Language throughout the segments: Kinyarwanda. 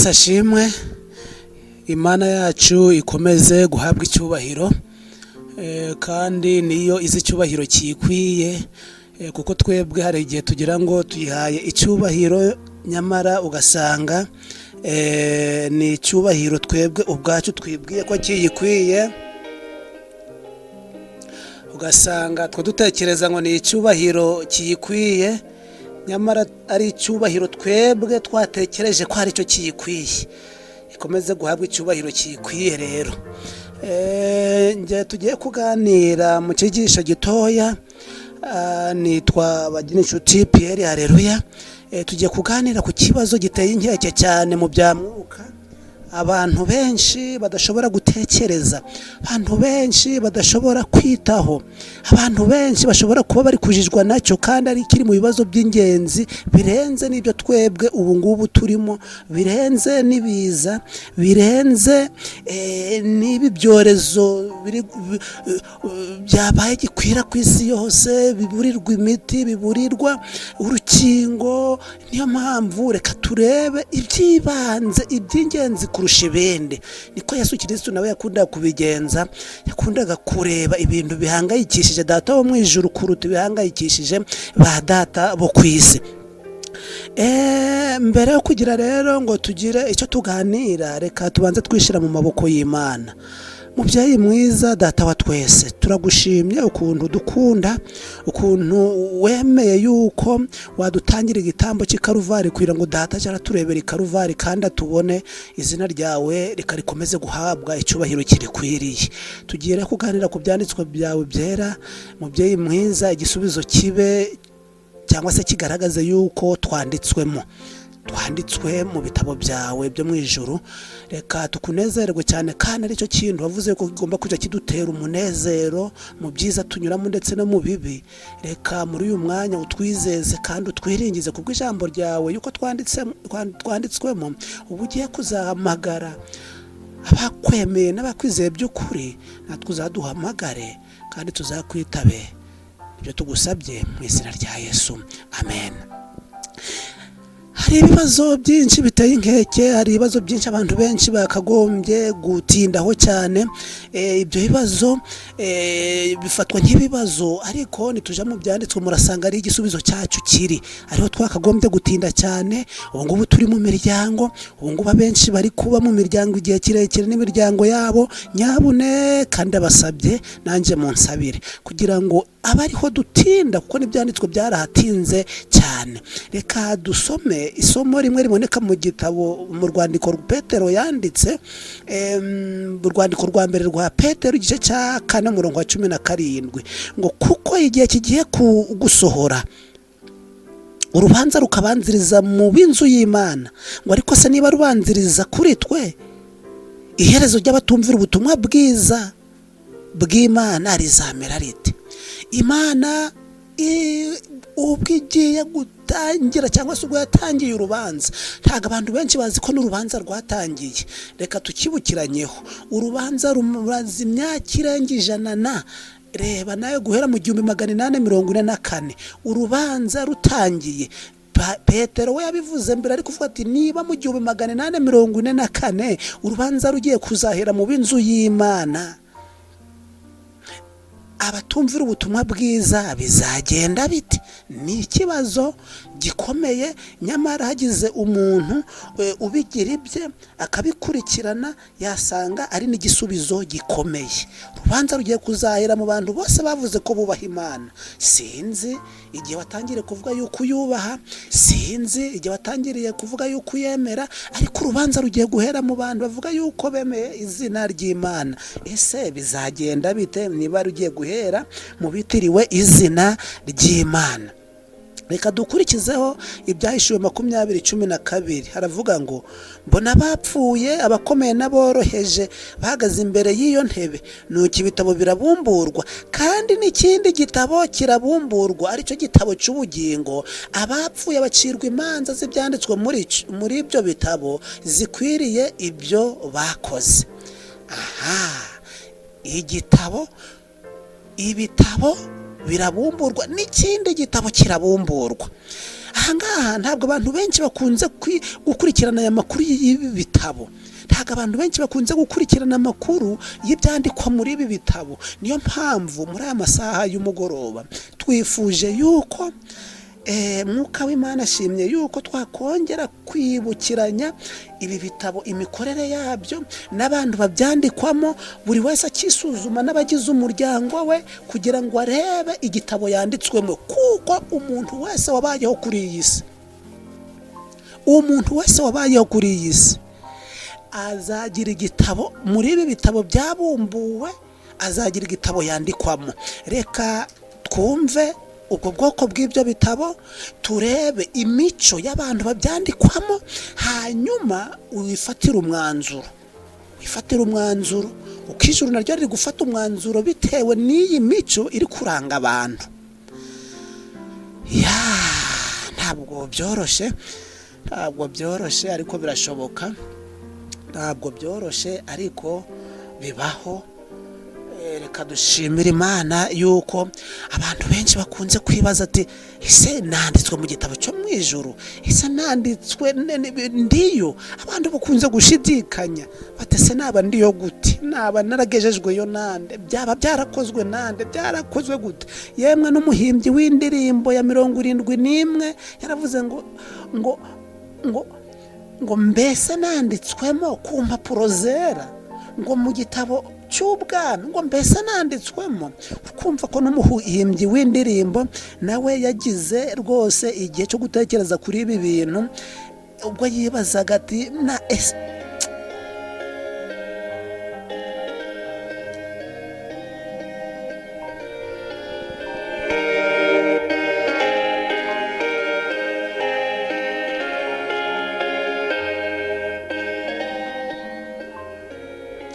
Yesu ashimwe. Imana yacu ikomeze guhabwa icyubahiro, kandi niyo izi icyubahiro kiyikwiye, kuko twebwe hari igihe tugira ngo tuyihaye icyubahiro nyamara ugasanga ni icyubahiro twebwe ubwacu twibwiye ko kiyikwiye, ugasanga twe dutekereza ngo ni icyubahiro kiyikwiye nyamara ari icyubahiro twebwe twatekereje ko ari cyo kiyikwiye. Ikomeze guhabwa icyubahiro kiyikwiye. Rero ngiye tugiye kuganira mu cyigisho gitoya, nitwa Bagirinshuti Pierre, Halelua. Tugiye kuganira ku kibazo giteye inkeke cyane mu bya mwuka, abantu benshi badashobora gutekereza, abantu benshi badashobora kwitaho, abantu benshi bashobora kuba bari kujijwa nacyo, kandi ari kiri mu bibazo by'ingenzi birenze n'ibyo twebwe ubu ngubu turimo, birenze n'ibiza, birenze n'ibi byorezo byabaye gikwira ku isi yose, biburirwa imiti, biburirwa urukingo. Niyo mpamvu reka turebe ibyibanze, iby'ingenzi kurusha ibindi. Niko Yesu Kristo nawe yakundaga kubigenza, yakundaga kureba ibintu bihangayikishije data wo mu ijuru kuruta bihangayikishije ba data bo ku isi. Mbere yo kugira rero ngo tugire icyo tuganira, reka tubanze twishira mu maboko y'Imana. Mubyeyi mwiza, data wa twese, turagushimye ukuntu dukunda, ukuntu wemeye yuko wadutangira igitambo cy'ikaruvari kugira ngo data cyaraturebera ikaruvari kandi atubone, izina ryawe rikarikomeze guhabwa icyubahiro kirikwiriye. Tugiye kuganira ku byanditswe byawe byera. Mubyeyi mwiza, igisubizo kibe cyangwa se kigaragaze yuko twanditswe mu bitabo byawe byo mu ijuru. Reka tukunezerwe cyane, kandi aricyo kintu wavuze ko kigomba kujya kidutera umunezero mu byiza tunyuramo ndetse no mu bibi. Reka muri uyu mwanya utwizeze kandi utwiringize kubwo ijambo ryawe yuko twanditswemo, ubu ugiye kuzahamagara abakwemeye n'abakwizeye by'ukuri, natwe uzaduhamagare kandi tuzakwitabe. Ibyo tugusabye mu izina rya Yesu, amen. Hari ibibazo byinshi biteye inkeke, hari ibibazo byinshi abantu benshi bakagombye gutindaho cyane. Ibyo bibazo bifatwa nk'ibibazo, ariko nituja mu byanditswe murasanga ari igisubizo cyacu kiri ariho twakagombye gutinda cyane. Ubu ngubu turi mu miryango, ubu ngubu abenshi bari kuba mu miryango igihe kirekire n'imiryango yabo. Nyabune kandi abasabye nanjye munsabire kugira ngo abariho dutinda, kuko n'ibyanditswe byarahatinze cyane. Reka dusome isomo rimwe riboneka mu gitabo, mu rwandiko Petero yanditse, urwandiko rwa mbere rwa Petero igice cya 4:17, ngo kuko igihe kigiye gusohora urubanza rukabanziriza mu b'inzu y'Imana, ngo ariko se niba rubanziriza kuri twe, iherezo ry'abatumvira ubutumwa bwiza bw'Imana rizamera rite? Imana ubwo igiye gutangira cyangwa se ubwo yatangiye urubanza, ntabwo abantu benshi bazi ko n'urubanza rwatangiye. Reka tukibukiranyeho, urubanza rumaze imyaka irenga 100. Reba nawe guhera mu 1844 urubanza rutangiye. Petero we yabivuze mbere, ari kuvuga ati niba mu 1844 urubanza rugiye kuzahera mu b'inzu y'Imana, abatumvira ubutumwa bwiza bizagenda bite? Ni ikibazo gikomeye, nyamara hagize umuntu ubigira ibye akabikurikirana, yasanga ari n'igisubizo gikomeye. Urubanza rugiye kuzahera mu bantu bose bavuze ko bubaha Imana. Sinzi igihe watangiriye kuvuga yuko uyubaha, sinzi igihe watangiriye kuvuga yuko uyemera, ariko urubanza rugiye guhera mu bantu bavuga yuko bemeye izina ry'Imana. Ese bizagenda bite niba rugiye guhera mu bitiriwe izina ry'Imana? Reka dukurikizeho ibyahishuwe 20:12. Haravuga ngo mbona bapfuye, abakomeye n'aboroheje bahagaze imbere y'iyo ntebe, nuko ibitabo birabumburwa, kandi n'ikindi gitabo kirabumburwa, aricyo gitabo cy'ubugingo. Abapfuye bacirwa imanza z'ibyanditswe muri ibyo bitabo zikwiriye ibyo bakoze. Ibitabo birabumburwa n'ikindi gitabo kirabumburwa. ahangaha ntabwo abantu benshi bakunze gukurikirana aya makuru y'ibitabo, ntabwo abantu benshi bakunze gukurikirana amakuru y'ibyandikwa muri ibi bitabo. Niyo mpamvu muri aya masaha y'umugoroba twifuje yuko mwuka w'Imana ashimye yuko twakongera kwibukiranya ibi bitabo, imikorere yabyo n'abantu babyandikwamo, buri wese akisuzuma n'abagize umuryango we kugira ngo arebe igitabo yanditswemo, kuko umuntu wese wabayeho kuri iyi si, umuntu wese wabayeho kuri iyi si azagira igitabo muri ibi bitabo byabumbuwe, azagira igitabo yandikwamo. Reka twumve ubwo bwoko bw'ibyo bitabo, turebe imico y'abantu babyandikwamo, hanyuma wifatire umwanzuro, uko ijuru naryo riri gufata umwanzuro bitewe n'iyi mico iri kuranga abantu. Ntabwo byoroshye ariko birashoboka, ntabwo byoroshye ariko bibaho. Reka dushimire Imana yuko abantu benshi bakunze kwibaza ati ese nanditswe mu gitabo cyo mu ijuru, ese nanditswe ndiyo. Abantu bakunze gushidikanya bati ese naba ndiyo gute, naba naragejejweyo nande, byaba byarakozwe nande, byarakozwe gute? Yemwe n'umuhimbyi w'indirimbo ya 71 yaravuze ngo mbese nanditswemo ku mpapuro zera, ngo mu gitabo cy'ubwami, ngo mbese nanditswemo. Ukumva ko n'umuhimbyi w'indirimbo nawe yagize rwose igihe cyo gutekereza kuri ibi bintu, ubwo yibazaga ati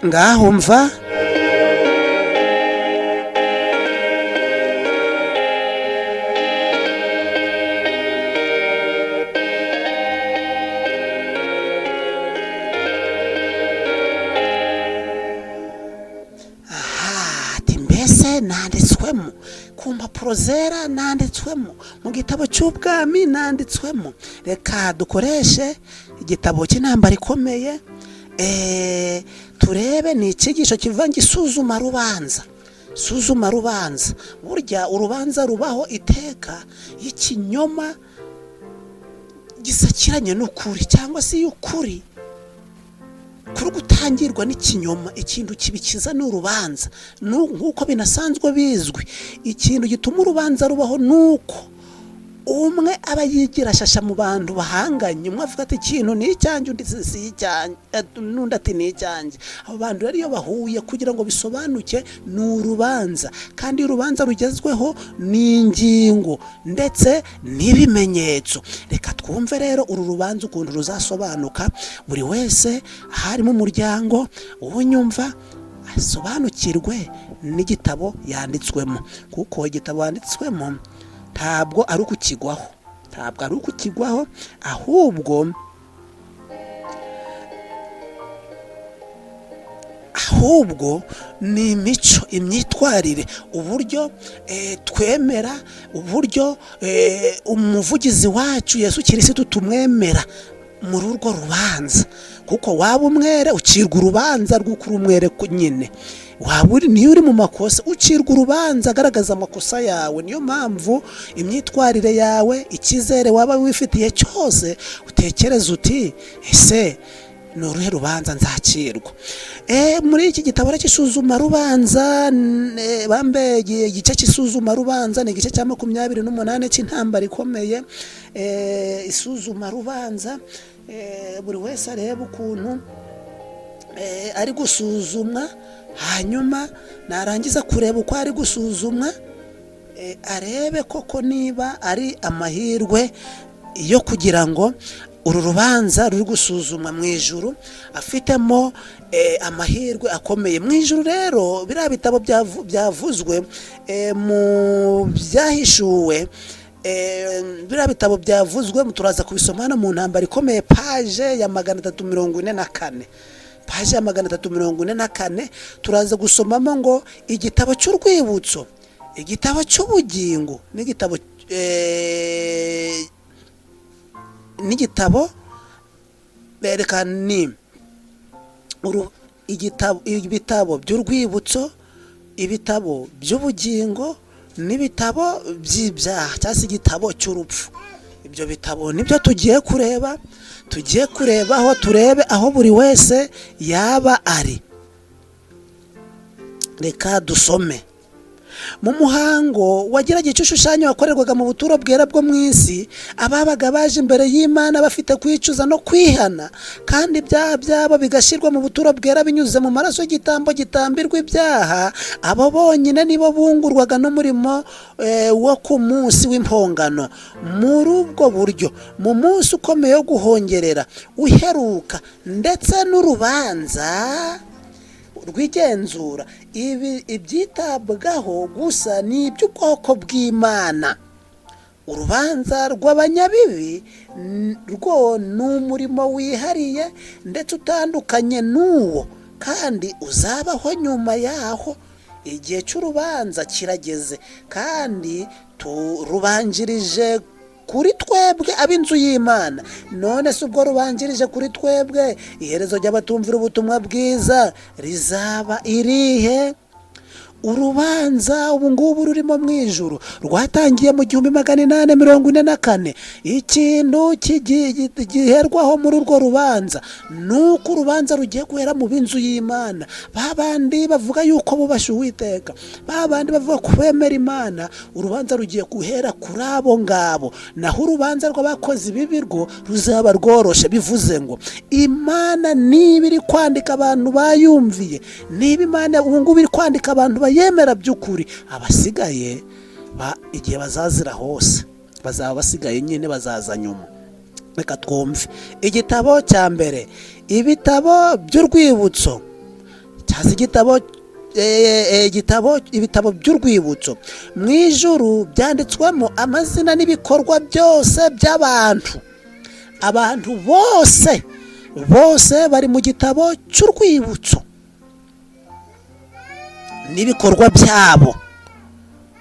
ngaho mva mbese nanditswemo ku mpapuro zera, nanditswemo mu gitabo cy'ubwami, nanditswemo. Reka dukoreshe igitabo cy'intambara ikomeye, turebe ni icyigisho kiva ngisuzuma rubanza. Burya urubanza rubaho iteka y'ikinyoma gisakiranye n'ukuri, cyangwa se y'ukuri kuri gutangirwa n'ikinyoma. Ikintu kibikiza n'urubanza, nk'uko binasanzwe bizwi. Ikintu gituma urubanza rubaho nuko umwe aba yigira shasha mu bantu bahanganye, umwe avuga ati ikintu ni icyanjye, undi si icyanjye, n'undi ati ni icyanjye. Abo bantu rero iyo bahuye kugira ngo bisobanuke ni urubanza, kandi urubanza rugezweho ni ingingo ndetse n'ibimenyetso. Reka twumve rero uru rubanza ukuntu ruzasobanuka, buri wese harimo umuryango unyumva asobanukirwe n'igitabo yanditswemo, kuko igitabo yanditswemo ntabwo ari ukukigwaho, ahubwo ni imico, imyitwarire, uburyo twemera, uburyo umuvugizi wacu Yesu Kirisitu tumwemera muri urwo rubanza. Kuko waba umwere ucirwa urubanza rw'ukuri umwere nyine, niyo uri mu makosa ucirwa urubanza agaragaza amakosa yawe. Niyo mpamvu imyitwarire yawe, icyizere waba wifitiye cyose, utekereza uti ese ni uruhe rubanza nzacirwa. Muri iki gitabo cy'isuzuma rubanza, igice cy'isuzuma rubanza ni igice cya 28 cy'intambara ikomeye. Isuzuma rubanza, buri wese areba ukuntu ari gusuzumwa, hanyuma narangiza kureba uko ari gusuzumwa, arebe koko niba ari amahirwe yo kugira ngo uru rubanza ruri gusuzumwa mu ijuru afitemo amahirwe akomeye mu ijuru. Rero biriya bitabo byavuzwe mu byahishuwe, biriya bitabo byavuzwe turaza kubisoma hano mu ntambara ikomeye, paje ya 344. Paje ya 344 turaza gusomamo ngo igitabo cy'urwibutso, igitabo cy'ubugingo, n'igitabo n'igitabo berekana ni ibitabo by'urwibutso, ibitabo by'ubugingo n'ibitabo by'ibyaha cyangwa se igitabo cy'urupfu. Ibyo bitabo nibyo tugiye kurebaho, turebe aho buri wese yaba ari. Reka dusome. Mu muhango wagiraga igishushanyo wakorerwaga mu buturo bwera bwo mu isi, ababaga baje imbere y'Imana bafite kwicuza no kwihana, kandi ibyaha byabo bigashyirwa mu buturo bwera binyuze mu maraso y'igitambo gitambirwa ibyaha, abo bonyine nibo bungurwaga n'umurimo wo ku munsi w'impongano. Muri ubwo buryo, mu munsi ukomeye wo guhongerera uheruka, ndetse n'urubanza rw'igenzura, ibyitabwaho gusa ni iby'ubwoko bw'Imana. Urubanza rw'abanyabibi rwo ni umurimo wihariye ndetse utandukanye n'uwo, kandi uzabaho nyuma yaho. Igihe cy'urubanza kirageze, kandi turubanjirije kuri twebwe ab'inzu y'Imana. None se ubwo rubanjirije kuri twebwe, iherezo ry'abatumvira ubutumwa bwiza rizaba irihe? Urubanza ubu ngubu rurimo mu ijuru rwatangiye mu 1844. Ikintu giherwaho muri urwo rubanza nuko urubanza rugiye guhera mu b'inzu y'Imana, babandi bavuga yuko bubasha Uwiteka, babandi bavuga kubemera Imana. Urubanza rugiye guhera kuri abo ngabo, naho urubanza rw'abakozi b'ibirwo ruzaba rworoshe. Bivuze ngo Imana niba iri kwandika abantu bayumviye, niba Imana ubu ngubu iri kwandika abantu yemera by'ukuri, abasigaye igihe bazazira hose bazaba basigaye nyine, bazaza nyuma. Reka twumve igitabo cya mbere, ibitabo by'urwibutso, cyangwa ibitabo by'urwibutso. Mu ijuru byanditswemo amazina n'ibikorwa byose by'abantu. Abantu bose bari mu gitabo cy'urwibutso n'ibikorwa byabo,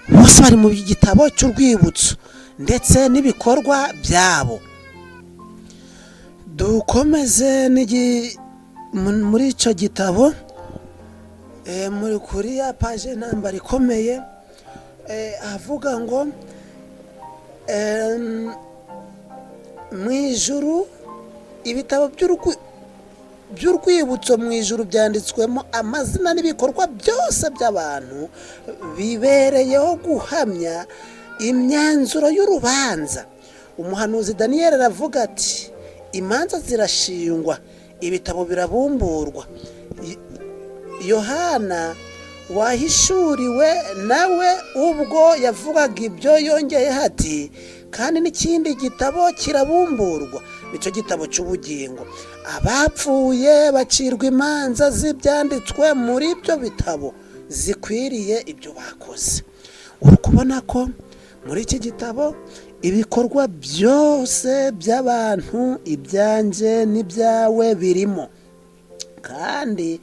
bose bari mu gitabo cy'urwibutso ndetse n'ibikorwa byabo. Dukomeze muri icyo gitabo, muri kuri ya paje nambara ikomeye, avuga ngo mu ijuru ibitabo by'urwibutso mu ijuru byanditswemo amazina n'ibikorwa byose by'abantu bibereyeho guhamya imyanzuro y'urubanza. Umuhanuzi Daniyeli aravuga ati, imanza zirashingwa, ibitabo birabumburwa. Yohana wahishuriwe nawe ubwo yavugaga ibyo yongeye ati, kandi n'ikindi gitabo kirabumburwa, nicyo gitabo cy'ubugingo. Abapfuye bacirwa imanza z'ibyanditswe muri ibyo bitabo zikwiriye ibyo bakoze. Uri kubona ko muri iki gitabo ibikorwa byose by'abantu, ibyanjye n'ibyawe birimo, kandi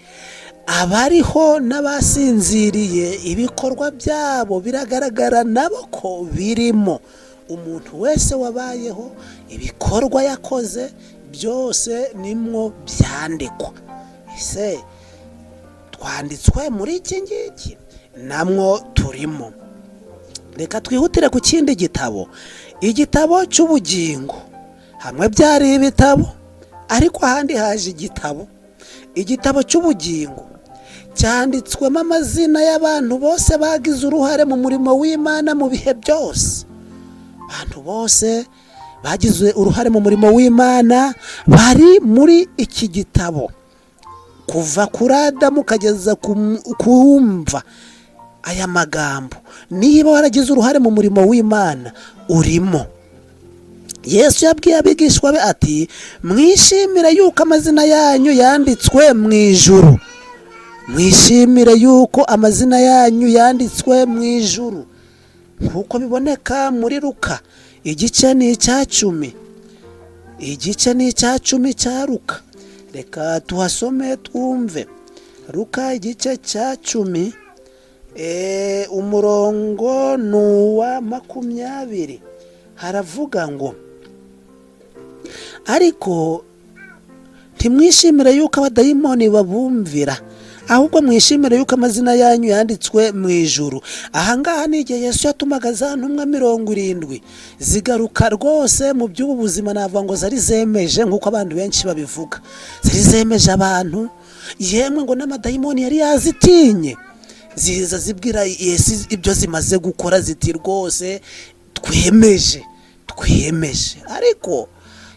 abariho n'abasinziriye ibikorwa byabo biragaragara nabo ko birimo. Umuntu wese wabayeho, ibikorwa yakoze byose nimwo byandikwa. Ese twanditswe muri iki ngiki? Namwo turimo. Reka twihutire ku kindi gitabo, igitabo cy'ubugingo. Hamwe byari ibitabo, ariko ahandi haje igitabo cy'ubugingo. Cyanditswemo amazina y'abantu bose bagize uruhare mu murimo w'Imana mu bihe byose. Abantu bose bagize uruhare mu murimo w'Imana bari muri iki gitabo, kuva kuri Adamu ukageza kumva aya magambo. Niba waragize uruhare mu murimo w'Imana, urimo. Yesu yabwiye abigishwa be ati, mwishimire yuko amazina yanyu yanditswe mu ijuru. Mwishimire yuko amazina yanyu yanditswe mu ijuru, nk'uko biboneka muri Luka igice ni icya 10. Igice ni icya 10 cya Luka. Reka tuhasome twumve. Luka igice cya 10, umurongo nuwa 20. Haravuga ngo, ariko ntimwishimire yuko abadayimoni babumvira, ahubwo mwishimire yuko amazina yanyu yanditswe mu ijuru. Ahangaha ni igihe Yesu yatumaga za ntumwa 70 zigaruka rwose mu by'ubu buzima, navuga ngo zari zemeje nk'uko abantu benshi babivuga, zari zemeje abantu, yemwe ngo n'amadayimoni yari yazitinye. Ziza zibwira Yesu ibyo zimaze gukora, ziti rwose twemeje. Ariko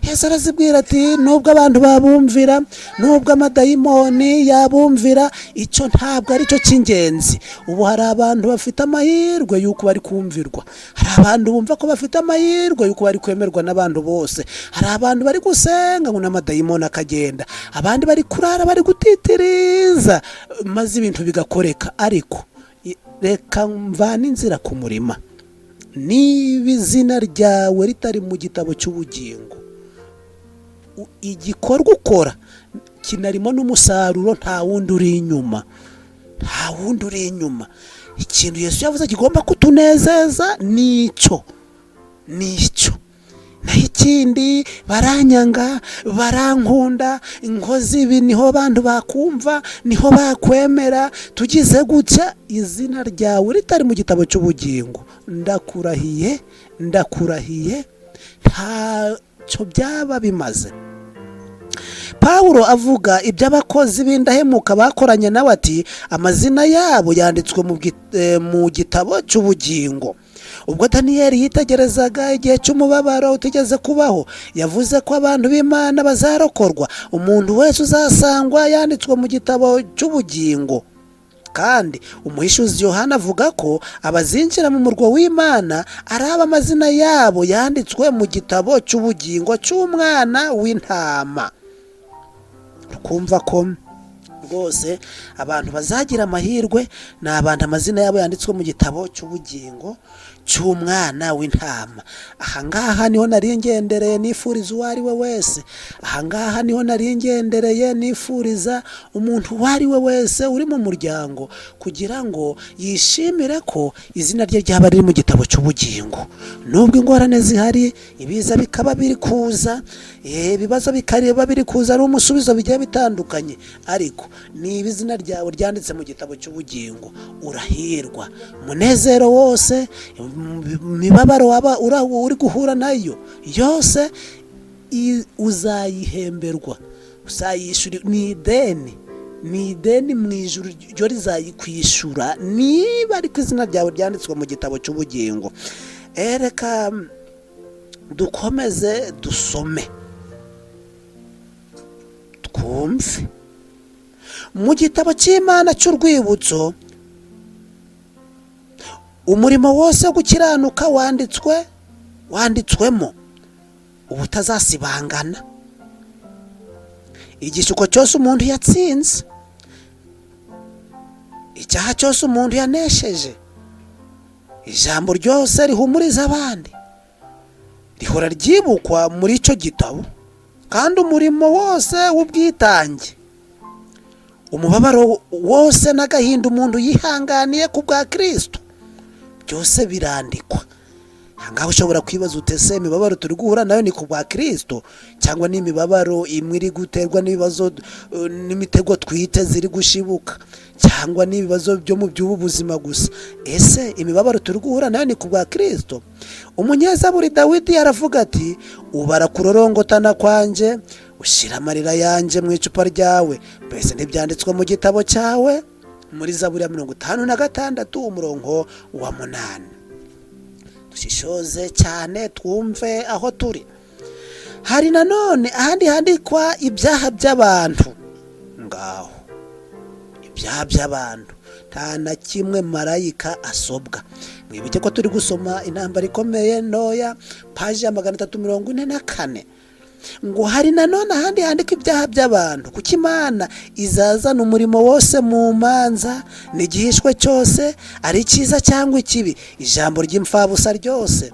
Yesu arazibwira ati nubwo abantu babumvira, nubwo amadayimoni yabumvira, icyo ntabwo ari cyo cy'ingenzi. Ubu hari abantu bafite amahirwe yuko bari kumvirwa, hari abantu bumva ko bafite amahirwe yuko bari kwemerwa n'abantu bose, hari abantu bari gusenga ngo n'amadayimoni akagenda, abandi bari kurara bari gutitiriza maze ibintu bigakoreka. Ariko reka mvana inzira ku murima, niba izina ryawe ritari mu gitabo cy'ubugingo, igikorwa ukora kinarimo n'umusaruro, nta wundi uri inyuma. Ikintu Yesu yavuze kigomba kutunezeza nicyo. Naho ikindi baranyanga, barankunda, inkozi ibi niho abantu bakumva, niho bakwemera, tugize gutya. Izina ryawe ritari mu gitabo cy'ubugingo, ndakurahiye ntacyo byaba bimaze. Pawulo avuga iby'abakozi b'indahemuka bakoranye nawe ati amazina yabo yanditswe mu gitabo cy'ubugingo. Ubwo Daniyeli yitegerezaga igihe cy'umubabaro utigeze kubaho, yavuze ko abantu b'Imana bazarokorwa, umuntu wese uzasangwa yanditswe mu gitabo cy'ubugingo. Kandi umuhishuzi Yohana avuga ko abazinjira mu murwa w'Imana ari amazina yabo yanditswe mu gitabo cy'ubugingo cy'umwana w'intama. Kumva ko rwose abantu bazagira amahirwe ni abantu amazina yabo yanditswe mu gitabo cy'ubugingo cy'umwana w'intama. Ahangaha niho nari ngendereye nifuriza uwo ari we wese, ahangaha niho nari ngendereye nifuriza umuntu uwo ari we wese uri mu muryango, kugira ngo yishimire ko izina rye ryaba riri mu gitabo cy'ubugingo. Nubwo ingorane zihari, ibiza bikaba biri kuza, ibibazo bikareba biri kuza ari umusubizo bigiye bitandukanye, ariko niba izina ryawe ryanditse mu gitabo cy'ubugingo, urahirwa. Umunezero wose, imibabaro waba uri guhura nayo yose, uzayihemberwa, uzayishyura. Ni ideni mu ijuru ryo rizayikwishura niba ariko izina ryawe ryanditswe mu gitabo cy'ubugingo. Reka dukomeze dusome twumve mu gitabo cy'Imana cy'urwibutso. Umurimo wose wo gukiranuka wanditswemo ubutazasibangana. Igishuko cyose umuntu yatsinze, icyaha cyose umuntu yanesheje, ijambo ryose rihumuriza abandi rihora ryibukwa muri icyo gitabo. Kandi umurimo wose w'ubwitange, umubabaro wose n'agahinda umuntu yihanganiye ku bwa Kristo, byose birandikwa. Ahangaha ushobora kwibaza utese imibabaro turi guhura nayo ni ku bwa Kristo, cyangwa ni imibabaro imwe iri guterwa n'ibibazo n'imitego twite ziri gushibuka, cyangwa n'ibibazo byo mu by'ubu buzima gusa? Ese imibabaro turi guhura nayo ni ku bwa Kristo? Umunyezaburi Dawidi aravuga ati ubara kurorongotana kwanje, ushyira amarira yanjye mu icupa ryawe, mbese ntibyanditswe mu gitabo cyawe? Muri Zaburi ya 56 umurongo wa 8. Dushishoze cyane twumve aho turi. Hari nanone ahandi handikwa ibyaha by'abantu. Ngaho ibyaha by'abantu nta na kimwe marayika asobwa. Mwibuke ko turi gusoma intambara ikomeye ntoya, paji ya 344. Ngo hari nanone ahandi handika ibyaha by'abantu, kuko Imana izazana umurimo wose mu manza n'igihishwe cyose, ari cyiza cyangwa ikibi, ijambo ry'imfabusa ryose.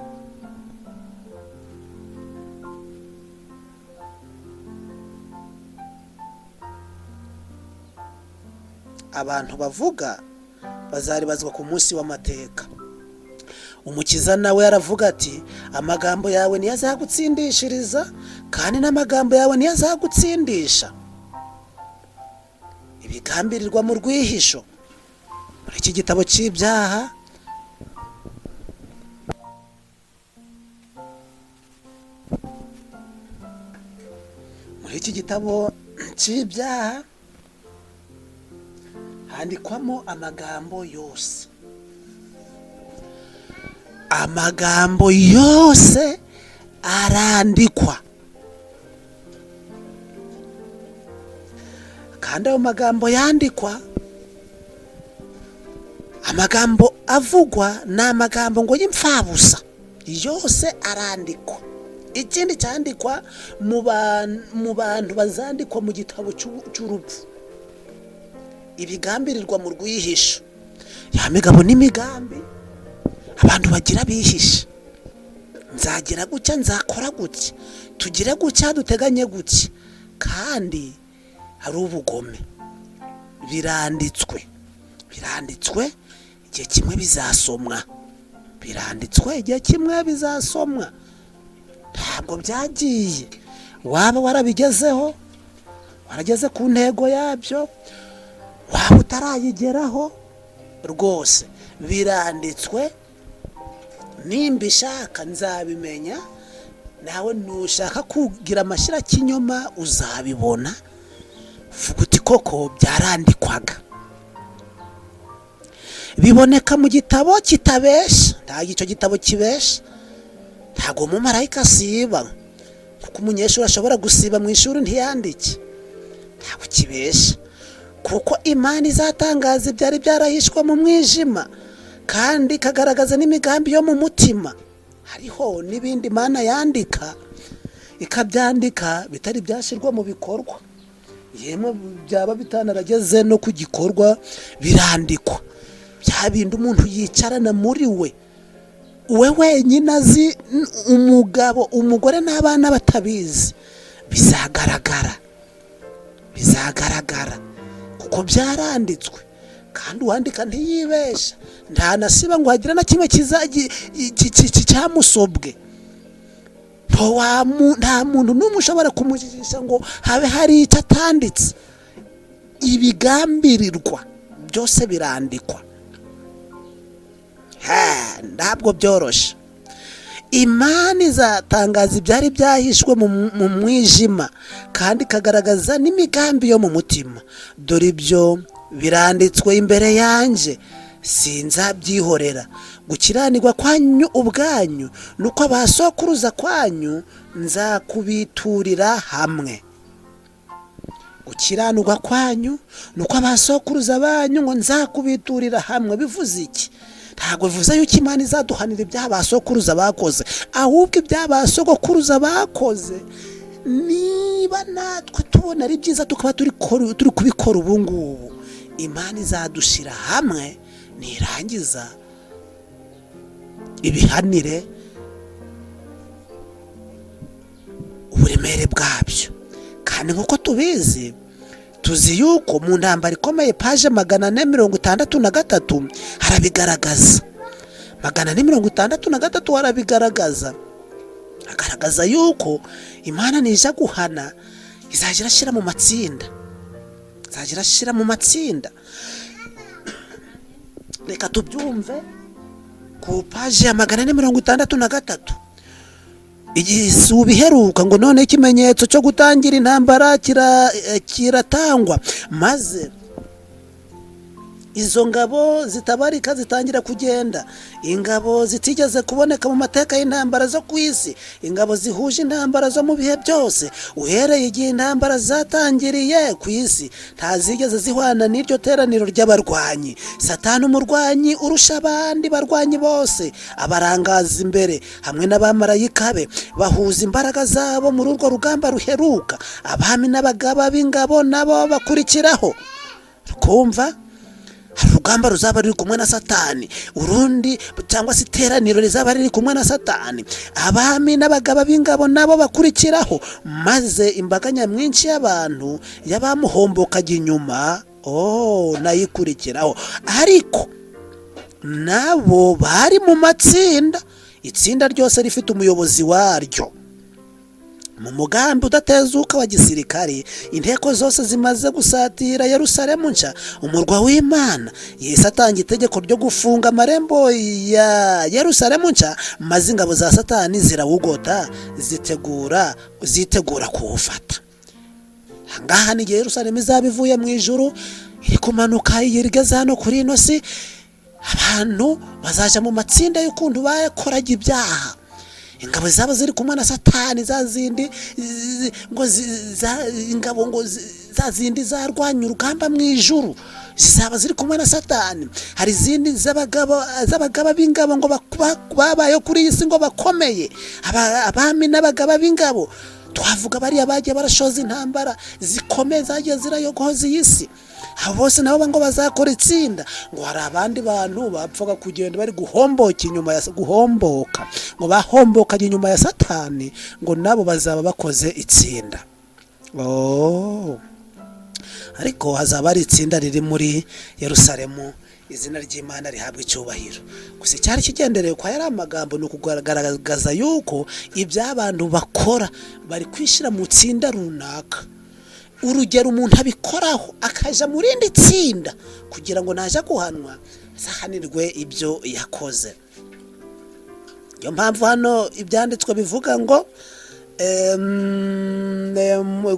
Abantu bavuga bazaribazwa ku munsi w'amateka. Umukiza nawe yaravuga ati amagambo yawe niyo azagutsindishiriza, kandi n'amagambo yawe niyo azagutsindisha. Ibigambirirwa mu rwihisho. Muri iki gitabo cy'ibyaha handikwamo amagambo yose. Amagambo yose arandikwa. Kandi ayo magambo yandikwa, amagambo avugwa ni amagambo ngo y'imfabusa, yose arandikwa. Ikindi cyandikwa mu bantu bazandikwa mu gitabo cy'urupfu. Ibigambirirwa mu rwihisho. Ya migabo n'imigambi abantu bagira bihisha. Nzagira gutya, nzakora gutya, tugire gutya, duteganye gutya, kandi hari ubugome. Biranditswe igihe kimwe bizasomwa. Ntabwo byagiye. Waba warabigezeho, warageze ku ntego yabyo, waba utarayigeraho, rwose biranditswe. Nimba ishaka nzabimenya, nawe nushaka kugira amashyira kinyoma uzabibona. Vuga uti koko byarandikwaga. Biboneka mu gitabo kitabesha. Ntabwo icyo gitabo kibesha. Ntabwo umumarayika asiba, kuko umunyeshuri ashobora gusiba mu ishuri ntiyandike. Ntabwo kibesha, kuko Imana izatangaza ibyari byarahishwe mu mwijima, kandi ikagaragaza n'imigambi yo mu mutima. Hariho n'ibindi Imana yandika ikabyandika bitari byashyirwa mu bikorwa, yemwe byaba bitanarageze no ku gikorwa, birandikwa. Bya bindi umuntu yicarana muri we wenyine azi, umugabo umugore n'abana batabizi, bizagaragara kuko byaranditswe. Kandi uwandika ntiyibesha, nta nasiba ngo hagira na kimwe cyamusobwe. Nta muntu n'umwe ushobora kumujijisha ngo habe hari icyo atanditse. Ibigambirirwa byose birandikwa. Ntabwo byoroshye. Imana izatangaza ibyari byahishwe mu mwijima, kandi ikagaragaza n'imigambi yo mu mutima. Dore ibyo biranditswe imbere yanjye, sinzabyihorera. Gukiranirwa kwanyu ubwanyu nuko abasokuruza kwanyu nzakubiturira hamwe. Gukiranirwa kwanyu nuko abasokuruza banyu ngo nzakubiturira hamwe. Bivuze iki? Ntabwo bivuze yuko Imana izaduhanira ibyaha abasokuruza bakoze, ahubwo ibyaha abasokuruza bakoze niba natwe tubona ari byiza tukaba turi kubikora ubu ngubu, Imana izadushyira hamwe nirangiza ibihanire uburemere bwabyo. Kandi nk'uko tubizi, tuzi yuko mu ntambara ikomeye paje 463 harabigaragaza. 463 harabigaragaza, agaragaza yuko Imana nija guhana izagira ashira mu matsinda. Reka tubyumve ku paje ya 463. Igisubi heruka ngo none ikimenyetso cyo gutangira intambara kiratangwa, maze izo ngabo zitabarika zitangira kugenda. Ingabo zitigeze kuboneka mu mateka y'intambara zo ku isi, ingabo zihuje intambara zo mu bihe byose, uhereye igihe intambara zatangiriye ku isi, ntazigeze zihwana n'iryo teraniro ry'abarwanyi. Satani umurwanyi urusha abandi barwanyi bose, abarangaza imbere hamwe n'abamarayika be, bahuza imbaraga zabo muri urwo rugamba ruheruka. Abami n'abagaba b'ingabo nabo bakurikiraho. Kumva hari urugamba ruzaba ruri kumwe na Satani, urundi cyangwa se iteraniro rizaba riri kumwe na Satani. Abami n'abagaba b'ingabo nabo bakurikiraho, maze imbaga nyamwinshi y'abantu yabamuhombokajya inyuma nayikurikiraho. Ariko nabo bari mu matsinda, itsinda ryose rifite umuyobozi waryo. mu mugambi udatezuka wa gisirikare inteko zose zimaze gusatira Yerusalemu nshya umurwa w'Imana. Yesu atanga itegeko ryo gufunga amarembo ya Yerusalemu nshya, maze ingabo za Satani zirawugota zitegura kuwufata. Ngaha ni Yerusalemu izaba ivuye mu ijuru iri kumanuka yirigeze hano kuri ino si. Abantu bazaja mu matsinda y'ukuntu bakoraga ibyaha. Ingabo zaba ziri kumwe na Satani zazindi ngo ingabo ngo zazindi zarwanya urugamba mu ijuru zizaba ziri kumwe na Satani. Hari izindi z'abagaba b'ingabo ngo babaye kuri iyi si ngo bakomeye, abami n'abagaba b'ingabo. Twavuga bariya bagiye barashoza intambara zikomeye zagiye zirayogoza iyi si. Abo bose nabo ngo bazakora itsinda. Ngo hari abandi bantu bapfaga kugenda bari guhomboka inyuma ya guhomboka, ngo bahombokanye inyuma ya Satani, ngo nabo bazaba bakoze itsinda. Ariko hazaba ari itsinda riri muri Yerusalemu, izina ry'Imana rihabwa icyubahiro. Gusa cyari kigendereye kwa yari amagambo ni ukugaragaza yuko iby'abantu bakora bari kwishira mu tsinda runaka. Urugero umuntu abikoraho akaja mu rindi tsinda kugira ngo naja guhanwa azahanirwe ibyo yakoze. Iyo mpamvu hano ibyanditswe bivuga ngo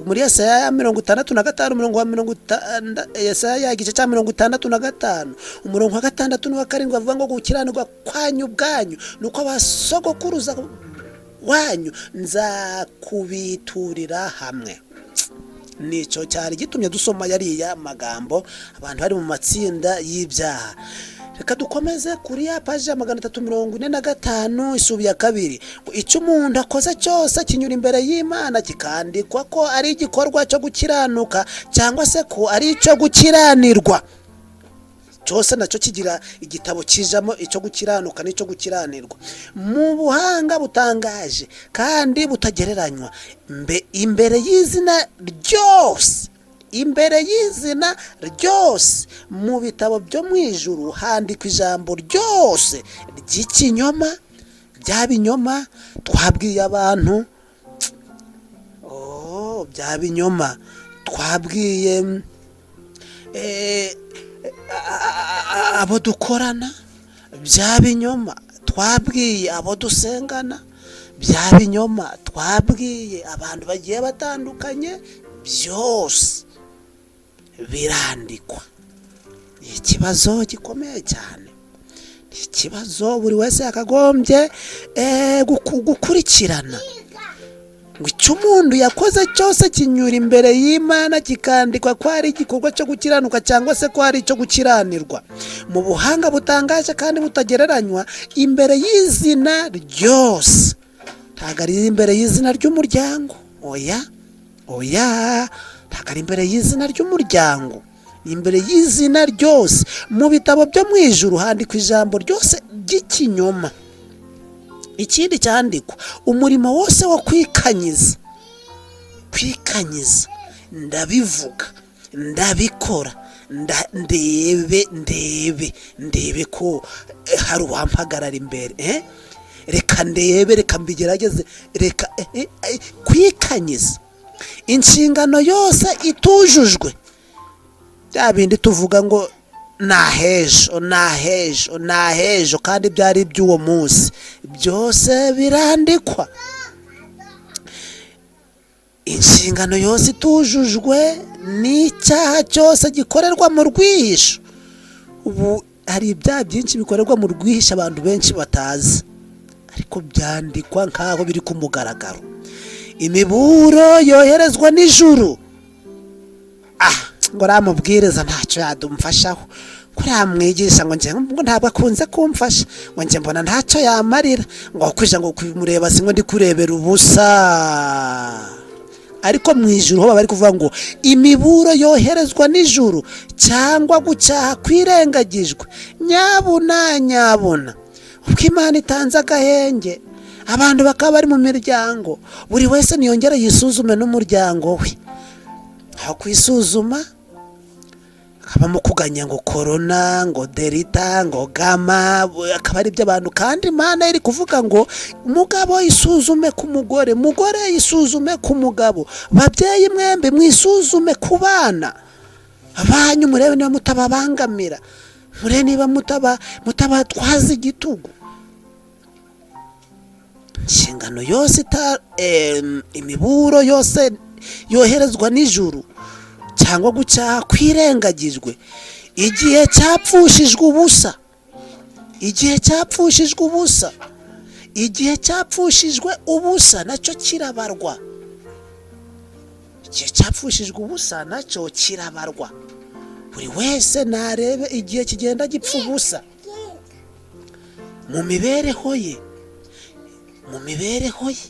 muri Yesaya 65 Yesaya igice cya 65 umurongo wa 6 n'uwa 7 bavuga ngo gukiranirwa kwanyu bwanyu nuko abasogokuruza wanyu nzakubiturira hamwe. Nico cyari gitumye dusoma yariya magambo abantu bari mu matsinda y'ibyaha. Reka dukomeze kuri ya paji ya 345 isubi ya 2. Icyo umuntu akoze cyose kinyura imbere y'Imana kikandikwa ko ari igikorwa cyo gukiranuka cyangwa se ko ari icyo gukiranirwa. Cyose nacyo kigira igitabo kijamo icyo gukiranuka n'icyo gukiranirwa mu buhanga butangaje kandi butagereranywa. Imbere y'izina ryose mu bitabo byo mu ijuru handikwa ijambo ryose ry'ikinyoma, bya binyoma twabwiye abantu. Bya binyoma twabwiye abo dukorana, bya binyoma twabwiye abo dusengana, bya binyoma twabwiye abantu bagiye batandukanye, byose birandikwa. Ni ikibazo gikomeye cyane, ni ikibazo buri wese yakagombye gukurikirana. Ngo icyo umuntu yakoze cyose kinyura imbere y'Imana kikandikwa ko ari igikorwa cyo gukiranuka cyangwa se ko ari icyo gukiranirwa mu buhanga butangaje kandi butagereranywa imbere y'izina ryose. Ntabwo ari imbere y'izina ry'umuryango, oya, ntabwo ari imbere y'izina ry'umuryango, ni imbere y'izina ryose. Mu bitabo byo mu ijuru handikwa ijambo ryose ry'ikinyoma. Ikindi cyandikwa umurimo wose wo kwikanyiza, ndabivuga, ndabikora, ndebe ko hari uwampagarara imbere, reka ndebe, reka mbigerageze, reka kwikanyiza. Inshingano yose itujujwe, bya bindi tuvuga ngo nahejo kandi byari iby'uwo munsi, byose birandikwa. Inshingano yose itujujwe n'icyaha cyose gikorerwa mu rwihisho. Ubu hari ibyaha byinshi bikorerwa mu rwihisho abantu benshi batazi, ariko byandikwa nkaho biri ku mugaragaro. Imiburo yoherezwa n'ijuru, ngo ramubwiriza ntacyo yadumfashaho, ko ramwigisha ngo ntabwo akunze kumfasha, ngo nje mbona ntacyo yamarira, ngo kwija ngo kumureba singo ndi kurebera ubusa. Ariko mu ijuru ho bari kuvuga ngo imiburo yoherezwa n'ijuru cyangwa gucyaha kwirengagijwe. Nyabuna ubwo Imana itanze agahenge abantu bakaba bari mu miryango, buri wese niyongera yisuzume n'umuryango we. Aho kwisuzuma habamo kuganya ngo corona ngo delta ngo gama, akaba ari by'abantu. kandi Imana iri kuvuga ngo umugabo isuzume ku mugore, mugore isuzume ku mugabo, babyeyi mwembe mwisuzume ku bana abanyu, murebe niba mutababangamira, murebe niba mutabatwaza igitugu. Inshingano yose imiburo yose yoherezwa n'ijuru cyangwa gucyaha kwirengagijwe, igihe cyapfushijwe ubusa, igihe cyapfushijwe ubusa, igihe cyapfushijwe ubusa nacyo kirabarwa, igihe cyapfushijwe ubusa nacyo kirabarwa. buri wese narebe igihe kigenda gipfa ubusa mu mibereho ye, mu mibereho ye.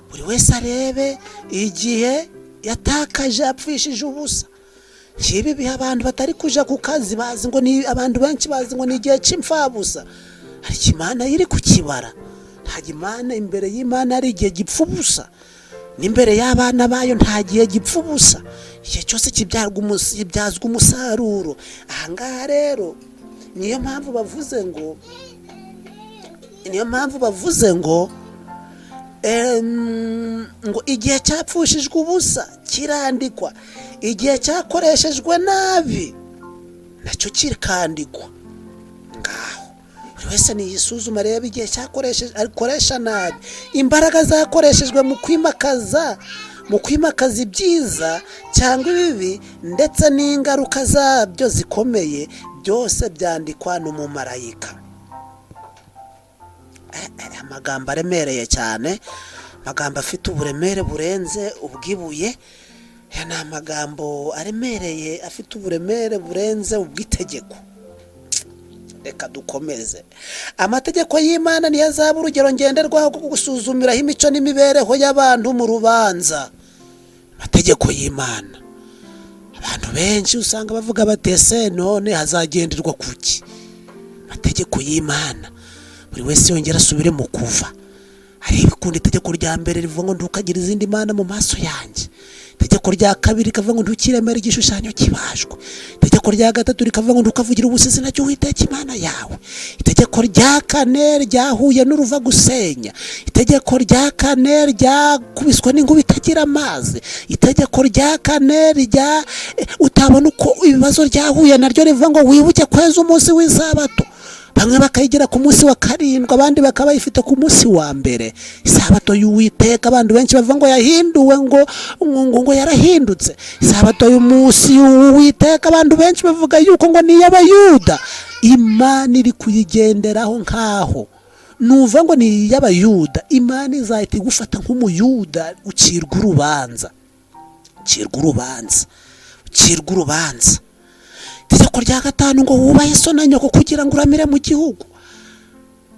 buri wese arebe igihe yatakaje apfishije ubusa. Kibi biha abantu batari kuja ku kazi, bazi ngo ni abantu benshi bazi ngo ni igihe cy'imfabusa, ariko Imana iri kukibara. nta Imana imbere y'Imana ari igihe gipfa ubusa, n'imbere y'abana bayo nta gihe gipfa ubusa, igihe cyose kibyazwa umusaruro. ahangaha rero niyo mpamvu bavuze ngo ngo igihe cyapfushijwe ubusa kirandikwa, igihe cyakoreshejwe nabi nacyo kikandikwa. ngaho buri wese niyisuzuma reba igihe cyakoresha nabi, imbaraga zakoreshejwe mu kwimakaza ibyiza cyangwa ibibi, ndetse n'ingaruka zabyo zikomeye, byose byandikwa n'umumarayika. amagambo aremereye cyane, amagambo afite uburemere burenze ubwibuye. ni amagambo aremereye afite uburemere burenze ubwitegeko. reka dukomeze. amategeko y'Imana niyo azaba urugero ngenderwaho rwo gusuzumiraho imico n'imibereho y'abantu mu rubanza. amategeko y'Imana, abantu benshi usanga bavuga batese none hazagenderwa kuki? amategeko y'Imana buri wese yongera asubire mu kuva. hari ibikundi itegeko rya mbere rivuga ngo ntukagira izindi mana mu maso yanjye, itegeko rya kabiri rikavuga ngo ntukiremere igishushanyo kibajwe, itegeko rya gatatu rikavuga ngo ntukavugira ubusizi na cy'Uwiteka Imana yawe, itegeko rya kane ryahuye n'uruva gusenya, itegeko rya kane ryakubiswe n'inkuba itagira amazi, itegeko rya kane utabona uko ibibazo ryahuye naryo rivuga ngo wibuke kweza umunsi w'isabato. bamwe bakayigira ku munsi wa karindwi, abandi bakaba bayifite ku munsi wa mbere. isabato y'Uwiteka abantu benshi bavuga ngo yahinduwe, ngo yarahindutse. isabato y'umunsi y'Uwiteka abantu benshi bavuga yuko ngo ni iy'Abayuda. Imana iri kuyigenderaho nkaho nuva ngo ni iy'Abayuda, Imana izahita igufata nk'umuyuda, ucirwa urubanza. itegeko rya gatanu ngo wubahe so na nyoko kugira ngo uramire mu gihugu.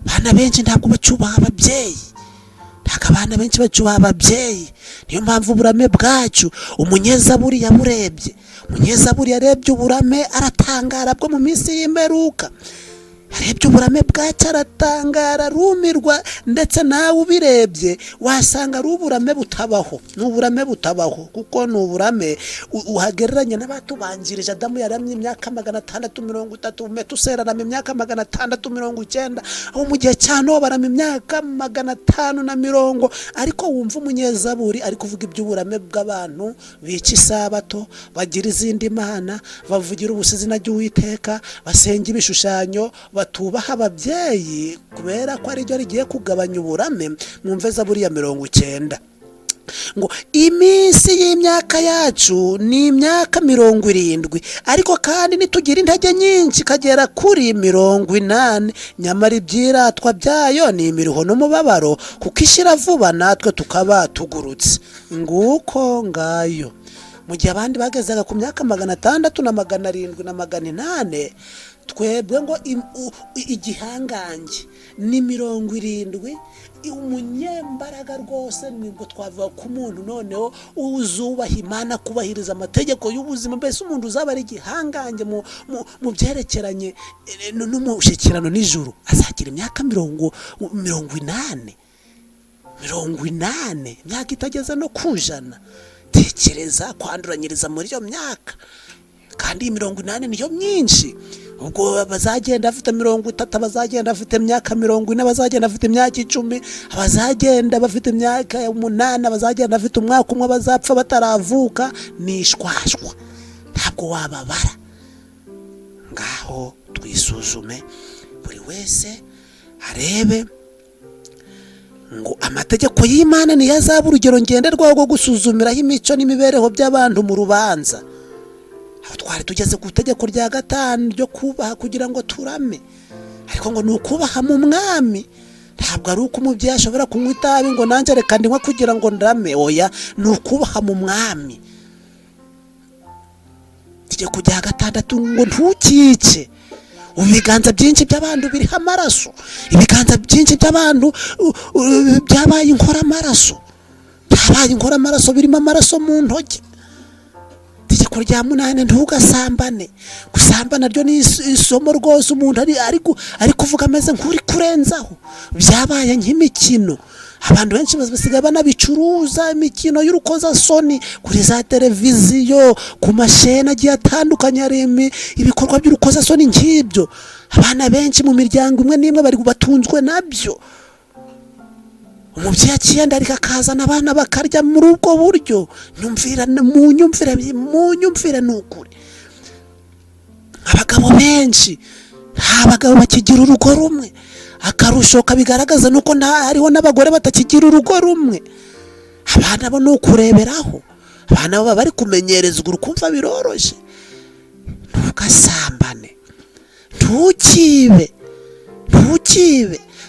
abana benshi ntabwo bacyubaha ababyeyi, niyo mpamvu uburame bwacu umunyezaburi yaburebye. umunyezaburi yarebye uburame aratangara bwo mu minsi y'imperuka, yarebye uburame bwacu aratangara arumirwa, ndetse nawe ubirebye wasanga ari uburame butabaho. ni uburame butabaho kuko ni uburame uhagereranya n'abatubanjirije. Adamu yaramye imyaka 630, Metusela aramye imyaka 690, aho mu gihe cya Nowa barama imyaka 540. ariko wumva umunyezaburi ari kuvuga iby'uburame bw'abantu bica isabato, bagira izindi mana, bavugira ubusizi na ry'Uwiteka, basenga ibishushanyo, batubaha ababyeyi, kubera ko ari ryo rigiye kugabanya uburame. mwumve Zaburi ya 90 ngo iminsi y'imyaka yacu ni imyaka 70, ariko kandi nitugira intege nyinshi kagera kuri 80. nyamara ibyiratwa byayo ni imiruho n'umubabaro, kuko ishira vuba natwe tukaba tugurutse. nguko ngayo mu gihe abandi bagezaga ku myaka 600 na 700 na 800, twebwe ngo igihangange ni 70. umunyembaraga rwose nibwo twavuga ku muntu noneho uzubaha Imana, kubahiriza amategeko y'ubuzima. mbese umuntu uzaba ari igihangange mu byerekeranye n'umushyikirano n'ijuru, azagira imyaka 80. imyaka itageze no ku 100. tekereza kwanduranyiriza muri iyo myaka. kandi 80 niyo myinshi. Ubwo bazagenda afite 30, abazagenda afite imyaka 40, abazagenda afite imyaka 10, abazagenda bafite imyaka 8, abazagenda afite umwaka umwe, bazapfa bataravuka. Nishwashwa ntabwo wababara. Ngaho twisuzume buri wese arebe ngo amategeko y'Imana ni yazaba urugero ngenderwaho rwo gusuzumiraho imico n'imibereho by'abantu mu rubanza. Twari tugeze ku itegeko rya 5 ryo kubaha kugira ngo turame, ariko ngo ni ukubaha mu mwami. Ntabwo ari uko umubyeyi ashobora kunywa itabi ngo nanjye reka ndinywa kugira ngo ndame. Oya, ni ukubaha mu mwami. Itegeko rya 6 ngo ntukice. Ibiganza byinshi by'abantu biriho amaraso, ibiganza byinshi by'abantu byabaye inkora amaraso, birimo amaraso mu ntoki. Itegeko rya 8 ntugasambane. Gusambana ryo ni isomo rwose umuntu ari kuvuga ameze nk'uri kurenzaho. Byabaye nk'imikino. Abantu benshi basigaye banabicuruza imikino y'urukozasoni kuri za televiziyo, ku mashene agiye atandukanye hari ibikorwa by'urukozasoni nk'ibyo. Abana benshi mu miryango imwe n'imwe bari batunzwe nabyo. Umubyeyi akiyandarika akazana abana bakarya muri ubwo buryo. Munyumvira n'ukuri. Abagabo benshi nta bagabo bakigira urugo rumwe. Akarusho kabigaragaza nuko hariho n'abagore batakigira urugo rumwe. Abana bo nukureberaho. Abana baba bari kumenyerezwa urukumva biroroshye. Ntugasambane, ntukibe.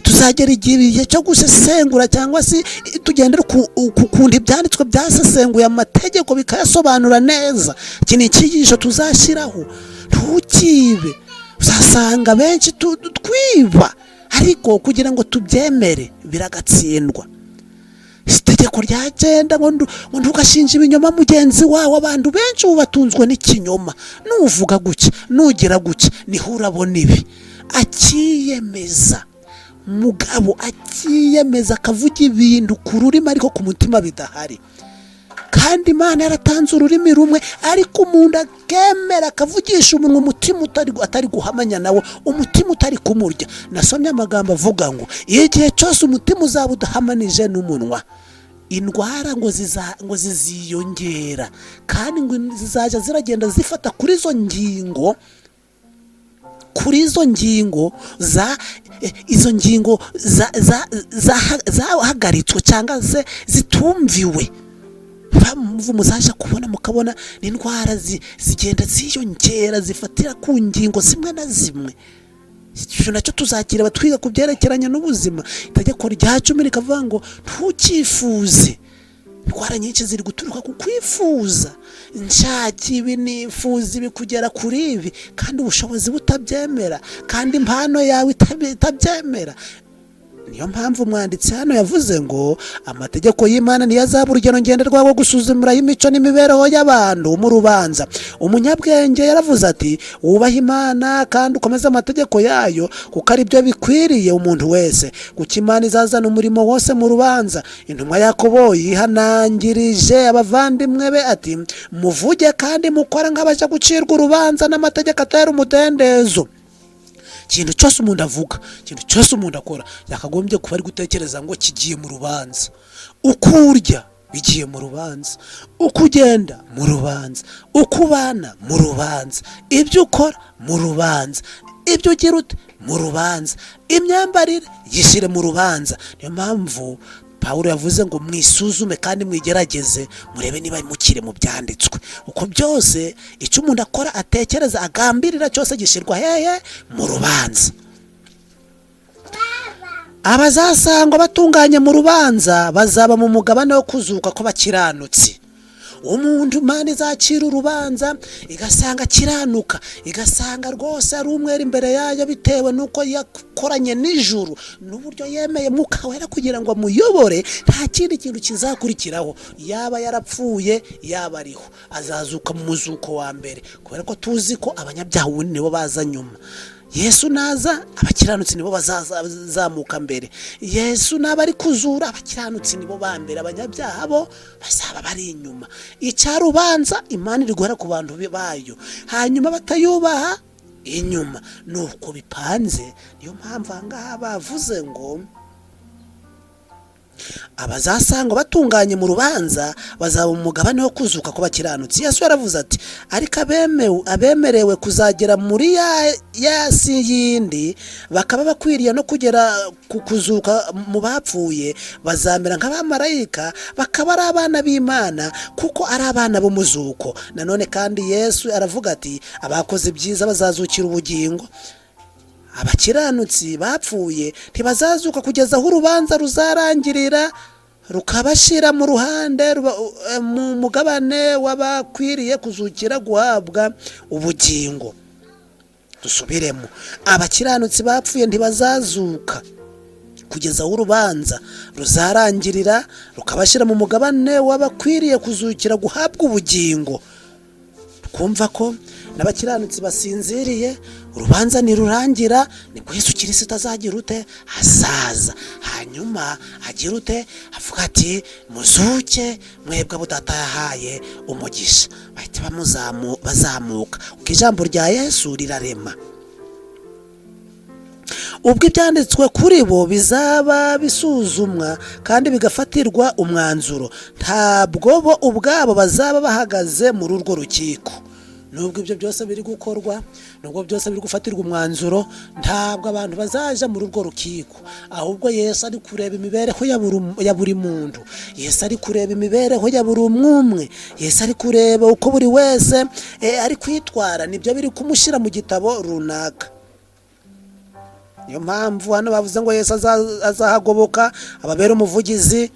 Tuzagera igihe cyo gusesengura cyangwa se tugendera kukundi ibyanditswe byasesenguye amategeko bikayasobanura neza. Iki ni icyigisho tuzashyiraho. Ntukibe. Uzasanga benshi twiba, ariko kugira ngo tubyemere biragatsindwa. Itegeko rya 9 ngo ntugashinje ibinyoma mugenzi wawe. Abantu benshi batunzwe n'ikinyoma. Nuvuga gucya, nugira gucya, niho urabona ibi. Akiyemeza, mugabo akiyemeza akavuga ibintu ku rurimi ariko ku mutima bidahari. Kandi Imana yaratanze ururimi rumwe, ariko umuntu akemera akavugisha umunwa umutima atari guhamanya nawo, umutima utari kumurya. Nasomye amagambo avuga ngo igihe cyose umutima uzaba udahamanije n'umunwa, indwara ngo ziziyongera, kandi ngo zizajya ziragenda zifata kuri izo ngingo zahagaritswe cyangwa se zitumviwe. Muzaje kubona mukabona n'indwara zigenda ziyongera zifatira ku ngingo zimwe na zimwe. Icyo nacyo tuzakira batwiga kubyerekeranya n'ubuzima. Itegeko rya 10 rikavuga ngo ntukifuze. Indwara nyinshi ziri guturuka ku kwifuza. Nshaki ibi nifuza ibi kugera kuri ibi, kandi ubushobozi butabyemera, kandi impano yawe itabyemera. Niyo mpamvu umwanditsi hano yavuze ngo amategeko y'Imana niyo azaba urugero ngenderwaho rwo gusuzumira imico n'imibereho y'abantu mu rubanza. Umunyabwenge yaravuze ati wubaha Imana kandi ukomeze amategeko yayo, kuko ari byo bikwiriye umuntu wese. Kuko Imana izazana umurimo wose mu rubanza. Intumwa Yakobo yihanangirije abavandimwe be ati muvuge kandi mukora nk'abaje gucirwa urubanza n'amategeko atera umudendezo. Ikintu cyose umuntu avuga, ikintu cyose umuntu akora, yakagombye kuba ari gutekereza ngo kigiye mu rubanza. Uko urya bigiye mu rubanza, uko ugenda mu rubanza, uko ubana mu rubanza, ibyo ukora mu rubanza, ibyo ugira ute mu rubanza, imyambarire yishyire mu rubanza. Niyo mpamvu Pawulo yavuze ngo mwisuzume kandi mwigerageze murebe niba mukire mu byanditswe. Uko byose icyo umuntu akora, atekereza, agambirira cyose gishyirwa hehe mu rubanza. Abazasangwa batunganye mu rubanza bazaba mu mugabane wo kuzuka ko bakiranutse. Umuntu Imana izacira urubanza igasanga kiranuka, igasanga rwose ari umwere imbere yayo bitewe nuko yakoranye n'ijuru n'uburyo yemeye Mwuka Wera kugira ngo amuyobore. Nta kindi kintu kizakurikiraho, yaba yarapfuye yaba ariho, azazuka mu muzuko wa mbere, kubera ko tuzi ko abanyabyaha ubundi nibo baza nyuma. Yesu naza abakiranutsi nibo bazazamuka mbere. Yesu naba ari kuzura abakiranutsi nibo bambere, abanyabyaha bo bazaba bari inyuma. Icyarubanza Imana iri guhera ku bantu bayo, hanyuma batayubaha inyuma. Nuko bipanze. Niyo mpamvu ahangaha bavuze ngo abazasanga batunganye mu rubanza bazaba umugabane wo kuzuka ku bakiranutsi. Yesu yaravuze ati ariko abemerewe kuzagera muri ya si yindi bakaba bakwiriye no kugera ku kuzuka mu bapfuye bazamera nk'abamarayika, bakaba ari abana b'Imana kuko ari abana b'umuzuko. Nanone kandi Yesu aravuga ati abakoze byiza bazazukira ubugingo. Abakiranutsi bapfuye ntibazazuka kugeza aho urubanza ruzarangirira rukabashira mu ruhande mu mugabane w'abakwiriye kuzukira guhabwa ubugingo. Dusubiremo, abakiranutsi bapfuye ntibazazuka kugeza aho urubanza ruzarangirira rukabashira mu mugabane w'abakwiriye kuzukira guhabwa ubugingo. Kumva ko n'abakiranutsi basinziriye, urubanza nirurangira nibwo Yesu Kristo azagira ute azaza, hanyuma agira ute avuga ati muzuke mwebwe abo Data yahaye umugisha. Bahita bazamuka uko ijambo rya Yesu rirarema. Ubwo ibyanditswe kuri bo bizaba bisuzumwa kandi bigafatirwa umwanzuro, ntabwo bo ubwabo bazaba bahagaze muri urwo rukiko. Nubwo ibyo byose biri gukorwa, nubwo byose biri gufatirwa umwanzuro, ntabwo abantu bazaja muri urwo rukiko, ahubwo Yesu ari kureba imibereho ya buri muntu. Yesu ari kureba imibereho ya buri umwe. Yesu ari kureba uko buri wese ari kwitwara, nibyo biri kumushyira mu gitabo runaka. Niyo mpamvu hano bavuze ngo Yesu azahagoboka ababera umuvugizi,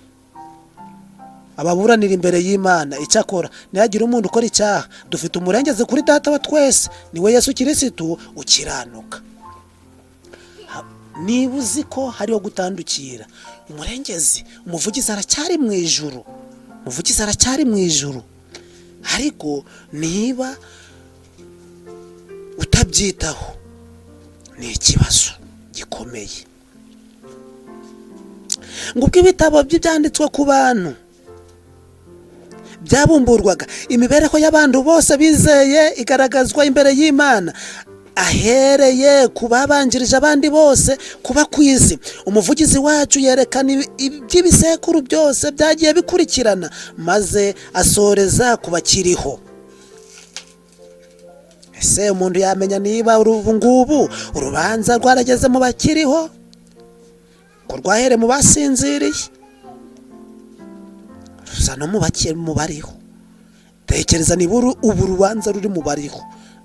ababuranira imbere y'Imana. Icyakora nihagira umuntu ukora icyaha, dufite umurengezi kuri Data wa twese, niwe Yesu Kristo ukiranuka. Niba uzi ko hariho gutandukira, umurengezi, umuvugizi aracyari mu ijuru, umuvugizi aracyari mu ijuru. Ariko niba utabyitaho ni ikibazo gikomeye. Ngo ubwo ibitabo by'ibyanditswe ku bantu byabumburwaga, imibereho y'abantu bose bizeye igaragazwa imbere y'Imana, ahereye ku babanjirije abandi bose kuba ku isi. Umuvugizi wacu yerekana iby'ibisekuru byose byagiye bikurikirana, maze asoreza ku bakiriho. Ese umuntu yamenya niba ubu ngubu urubanza rwarageze mu bakiriho, ko rwahere mu basinziriye, ruza no mu bariho? Tekereza niba ubu rubanza ruri mu bariho,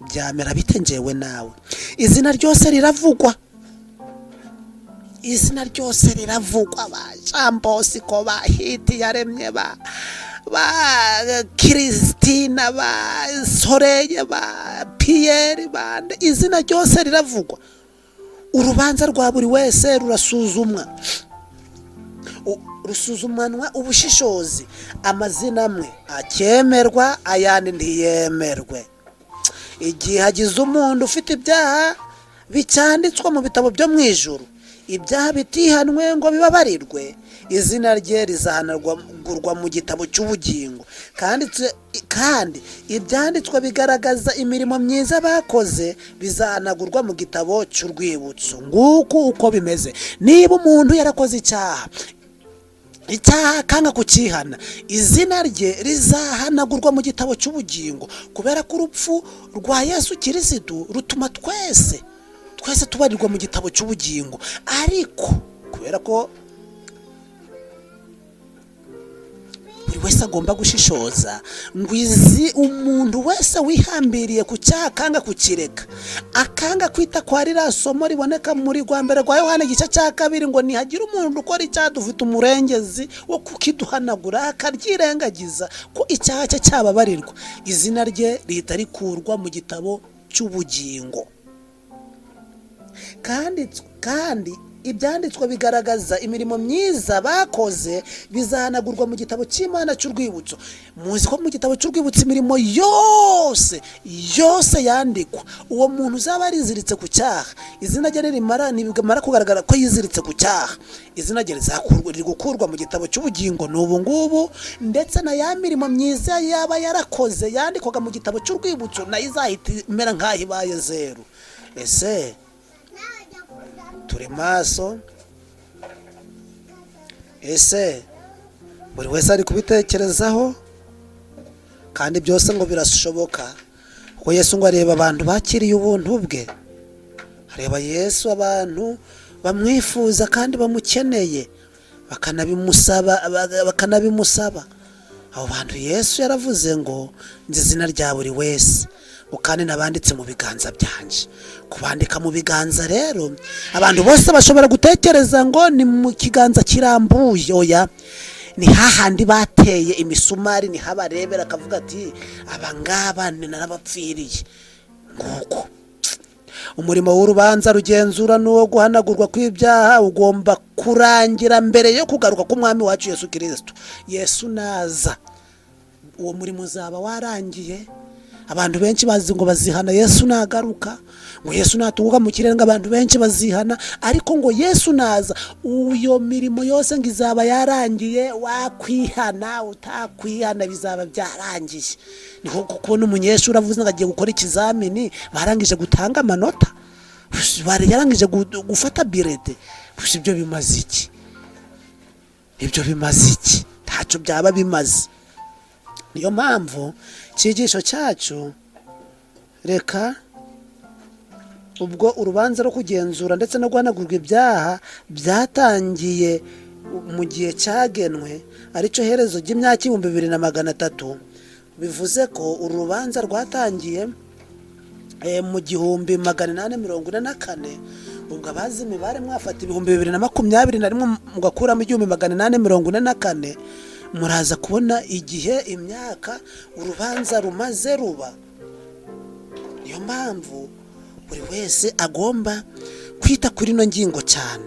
byamera bite njyewe nawe? Izina ryose riravugwa, izina ryose riravugwa. Ba Jambo siko ba Hiti yaremye, ba Kristina, ba Soreye, ba Pierre, bande, izina ryose riravugwa. Urubanza rwa buri wese rurasuzumwa, rusuzumanwa ubushishozi. Amazina amwe akemerwa, ayandi ntiyemerwe. Igihe hagize umuntu ufite ibyaha bicyanditswe mu bitabo byo mu ijuru, ibyaha bitihanwe ngo bibabarirwe, izina rye rizahanagurwa mu gitabo cy'ubugingo. Kandi ibyanditswe bigaragaza imirimo myiza bakoze bizahanagurwa mu gitabo cy'urwibutso. Nguko uko bimeze. Niba umuntu yarakoze icyaha kanga kukihana, izina rye rizahanagurwa mu gitabo cy'ubugingo, kubera ko urupfu rwa Yesu Kristo rutuma twese tubarirwa mu gitabo cy'ubugingo. Ariko kubera ko buri wese agomba gushishoza, ngo umuntu wese wihambiriye ku cyaha akanga kukireka, akanga kwita kwa ririya somo riboneka muri rwa mbere rwa Yohana igice cya 2, ngo nihagira umuntu ukora icyaha dufite umurengezi wo kukiduhanagura, akaryirengagiza ko icyaha cye cyababarirwa, izina rye rihita rikurwa mu gitabo cy'ubugingo. Kandi ibyanditswe bigaragaza imirimo myiza bakoze bizahanagurwa mu gitabo cy'Imana cy'urwibutso. Muzi ko mu gitabo cy'urwibutso imirimo yose yandikwa. Uwo muntu uzaba ariziritse ku cyaha, izina rye nibimara kugaragara ko yiziritse ku cyaha, izina rye riri gukurwa mu gitabo cy'ubugingo n'ubu ngubu, ndetse na ya mirimo myiza yaba yarakoze yandikwaga mu gitabo cy'urwibutso nayo izahita imera nk'aho ibaye zeru. Ese turi maso? Ese buri wese ari kubitekerezaho? Kandi byose ngo birashoboka, kuko Yesu ngo areba abantu bakiriye ubuntu bwe, areba Yesu abantu bamwifuza kandi bamukeneye bakanabimusaba. Abo bantu Yesu yaravuze ngo nzi izina rya buri wese, kandi nabanditse mu biganza byanje. Kubandika mu biganza rero, abantu bose bashobora gutekereza ngo ni mu kiganza kirambuye. Oya, ni hahandi bateye imisumari, ni habarebera akavuga ati abangaba ni narabapfiriye. Nguko umurimo w'urubanza rugenzura n'uwo guhanagurwa kw'ibyaha ugomba kurangira mbere yo kugaruka k'umwami wacu Yesu Kristo. Yesu naza, uwo murimo uzaba warangiye. Abantu benshi bazi ngo bazihana Yesu nagaruka, ngo Yesu natunguka mu kirere ngo abantu benshi bazihana, ariko ngo Yesu naza uyo mirimo yose ngo izaba yarangiye. Wakwihana utakwihana bizaba byarangiye. Niho kubona umunyeshuri avuze ngo agiye gukora ikizamini, barangije gutanga amanota, yarangije gufata birede. Ibyo bimaze iki? Ibyo bimaze iki? Ntacyo byaba bimaze. Niyo mpamvu icyigisho cyacu, reka ubwo urubanza rwo kugenzura ndetse no guhanagurwa ibyaha byatangiye mu gihe cyagenwe, aricyo herezo ry'imyaka 2300, bivuze ko urubanza rwatangiye mu 1844. ubwo abazi imibare mwafata 2021 mugakuramo 1844, muraza kubona igihe imyaka urubanza rumaze ruba. Niyo mpamvu buri wese agomba kwita kuri no ngingo cyane.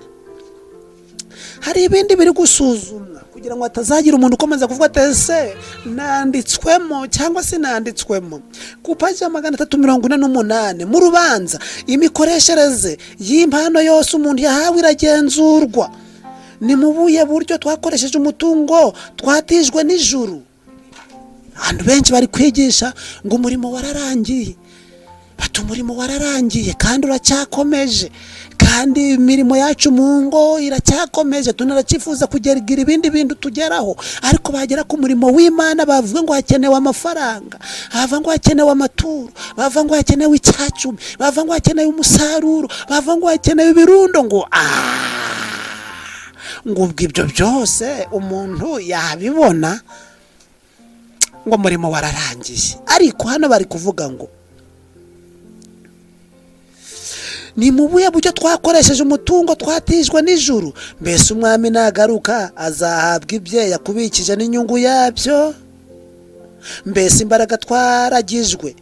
Hari ibindi biri gusuzumwa kugira ngo atazagira umuntu ukomeza kuvuga ese nanditswemo cyangwa se nanditswemo. Ku paji 348 mu rubanza, imikoreshereze y'impano yose umuntu yahawe iragenzurwa. Ni mu buye buryo twakoresheje umutungo twatijwe n'ijuru. Abantu benshi bari kwigisha ngo umurimo wararangiye, umurimo wararangiye kandi uracyakomeje, kandi imirimo yacu mu ngo iracyakomeje, tunaracifuza kugira ibindi bintu tugeraho. Ariko bagera ku murimo w'Imana bavuga ngo hakenewe amafaranga, bava ngo hakenewe amaturo, bava ngo hakenewe icyacumi, bava ngo hakenewe umusaruro, bava ngo hakenewe ibirundo. Ngo ubwo ibyo byose umuntu yabibona ngo umurimo wararangiye. Ariko hano bari kuvuga ngo ni mu buye buryo twakoresheje umutungo twatijwe n'ijuru. Mbese umwami nagaruka azahabwa ibye yakubikije n'inyungu yabyo? Mbese imbaraga twaragijwe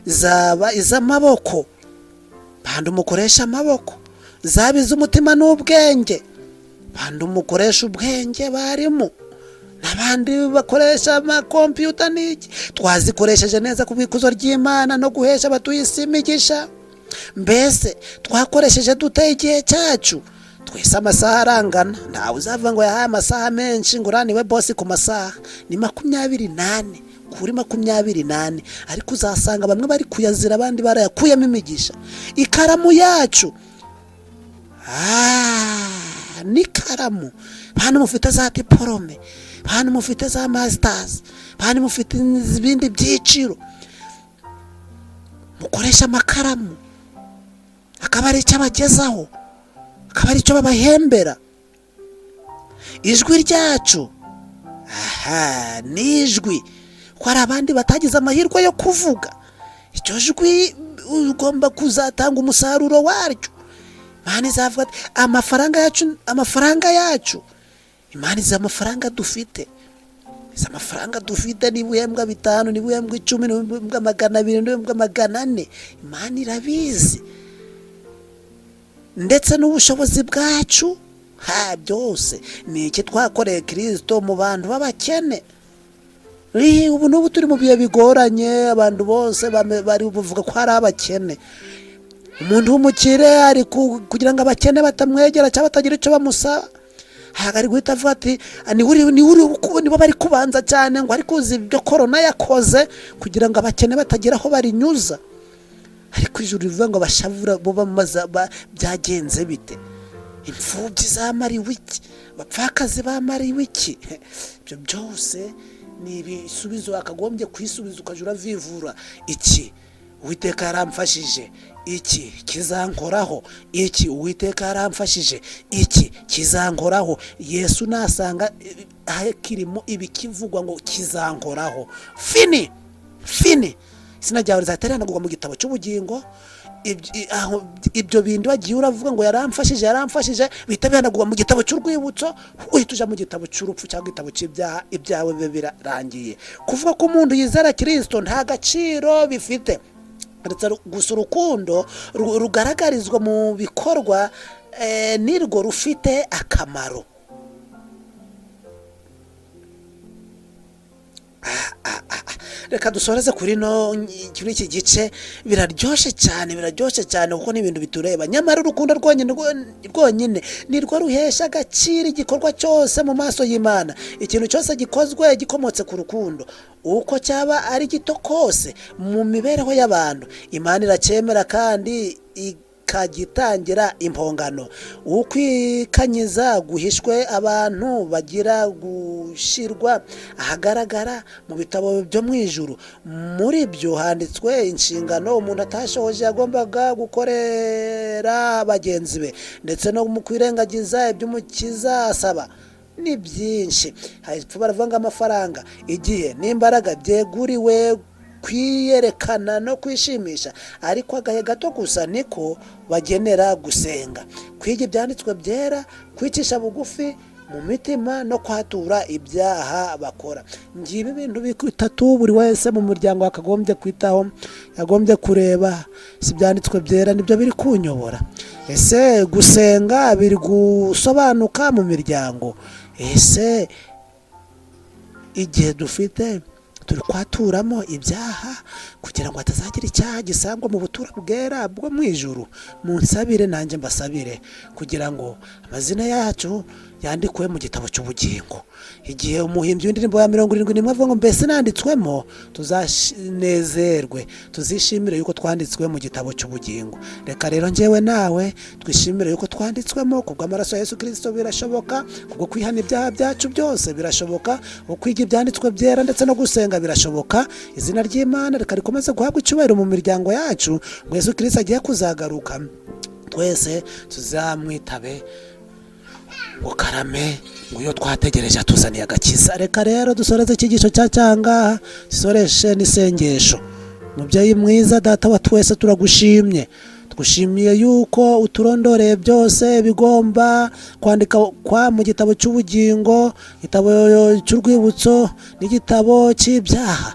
zaba iz'amaboko, bandi umukoresha amaboko, zaba iz'umutima n'ubwenge, bandi umukoresha ubwenge barimo, n'abandi bakoresha amakompiyuta n'iki. Twazikoresheje neza ku bw'ikuzo ry'Imana no guhesha abatuye isi imigisha. Mbese twakoresheje dute igihe cyacu? Twese amasaha arangana, ntawe uzava ngo yahaye amasaha menshi ngo uraniwe bosi ku masaha. Ni 28 kuri 28, ariko uzasanga bamwe bari kuyazira abandi barayakuyemo imigisha. Ikaramu yacu, ni karamu. Bantu mufite za diplome, bantu mufite za masters, bantu mufite ibindi byiciro, mukoresha amakaramu, akaba ari icyo abagezaho, akaba ari icyo babahembera. Ijwi ryacu, ni ijwi ko hari abandi batagize amahirwe yo kuvuga. Icyo jwi ugomba kuzatanga umusaruro waryo. Imana izavuga ati amafaranga yacu, Imana izi amafaranga dufite, izi amafaranga dufite, nibuhembwa 5, nibuhembwa 10, nibuhembwa 200, nibuhembwa 400, Imana irabizi. ndetse n'ubushobozi bwacu byose ni iki twakoreye Kristo mu bantu b'abakene. Ubu n'ubu turi mu bihe bigoranye, abantu bose bari buvuga ko hari abakene. Umuntu w'umukire ari kugira ngo abakene batamwegera cyangwa batagira icyo bamusaba, ari guhita avuga ati nibo bari kubanza cyane ngo ari kuzi ibyo korona yakoze kugira ngo abakene batagira aho barinyuza. Ariko ijuru rivuga ngo bashavura bo bamaza byagenze bite? Imfubyi zamariwe iki? Bapfakazi bamariwe iki? Ibyo byose ni ibisubizo akagombye kwisubiza ukajura vivura. Iki Uwiteka yaramfashije, iki kizankoraho, iki Uwiteka yaramfashije, iki kizankoraho. Yesu nasanga kirimo ibikivugwa ngo kizankoraho, fini izina ryawe rizateranagurwa mu gitabo cy'ubugingo. Ibyo bindi wagiye uravuga ngo yaramfashije bihita bihanagurwa mu gitabo cy'urwibutso, uhita uja mu gitabo cy'urupfu cyangwa igitabo cy'ibyaha, ibyawe bibe birarangiye. Kuvuga ko umuntu yizera Kristo nta gaciro bifite, gusa urukundo rugaragarizwa mu bikorwa nirwo rufite akamaro. Reka dusoreze kuri iki gice. Biraryoshe cyane kuko n'ibintu bitureba. Nyamara urukundo rwonyine nirwo ruhesha agaciro igikorwa cyose mu maso y'Imana. Ikintu cyose gikozwe gikomotse ku rukundo, uko cyaba ari gito kose mu mibereho y'abantu, Imana iracyemera kandi kagitangira impongano. Ukwikanyiza guhishwe abantu bagira gushirwa ahagaragara mu bitabo byo mu ijuru. Muri byo handitswe inshingano umuntu atashoje yagombaga gukorera bagenzi be, ndetse no mu kwirengagiza iby'umukiza asaba. Ni byinshi. Hepfo baravuga amafaranga, igihe n'imbaraga byeguriwe kwiyerekana no kwishimisha, ariko agahe gato gusa niko bagenera gusenga, kwiga ibyanditswe byera, kwicisha bugufi mu mitima no kwatura ibyaha bakora. Ngibi ibintu bitatu buri wese mu muryango akagombye kwitaho, yagombye kureba. Si byanditswe byera nibyo biri kunyobora? Ese gusenga biri gusobanuka mu miryango? Ese igihe dufite turi kwaturamo ibyaha kugira ngo hatazagira icyaha gisangwa mu butura bwera bwo mu ijuru? Munsabire nanjye mbasabire kugira ngo amazina yacu yandikwe mu gitabo cy'ubugingo. Igihe umuhimbyi w'indirimbo ya 71 avuga ngo mbese nanditswemo, tuzanezerwe, tuzishimire yuko twanditswe mu gitabo cy'ubugingo. Reka rero njyewe nawe twishimire yuko twanditswemo kubw'amaraso ya Yesu Kristo. Birashoboka kubwo kwihana ibyaha byacu byose, birashoboka ukwiga ibyanditswe byera ndetse no gusenga, birashoboka. Izina ry'Imana reka rikomeze guhabwa icyubahiro mu miryango yacu, ngo Yesu Kristo agiye kuzagaruka twese tuzamwitabe ngo karame, ngo iyo twategereje atuzaniye agakiza. Reka rero dusoreze icyigisho cyangaha, dusoreshe n'isengesho. Mubyeyi mwiza, data wa twese, turagushimye. Tugushimiye yuko uturondoreye byose bigomba kwandika mu gitabo cy'ubugingo, igitabo cy'urwibutso n'igitabo cy'ibyaha.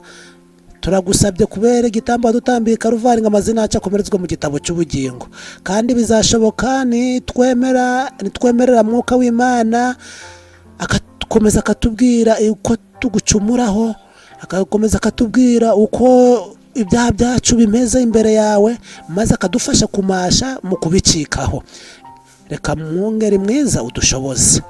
Turagusabye kubera igitambo dutambika Karuvari ngo amazina yacu akomerezwe mu gitabo cy'ubugingo, kandi bizashoboka nitwemerera Mwuka w'Imana akakomeza akatubwira uko tugucumuraho, akakomeza akatubwira uko ibyaha byacu bimeze imbere yawe, maze akadufasha kumasha mu kubicikaho. Reka Mwungeri mwiza udushoboze,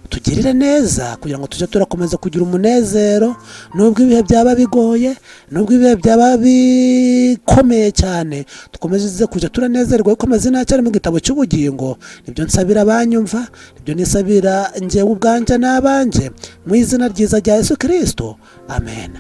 tugirire neza kugira ngo tujye turakomeza kugira umunezero, nubwo ibihe byaba bigoye, nubwo ibihe byaba bikomeye cyane, dukomeze kujya turanezerwa yuko amazina yacu ari mu gitabo cy'ubugingo. Nibyo nsabira abanyumva, nibyo nisabira njyewe ubwanje n'abanje, mu izina ryiza rya Yesu Kristo, amen.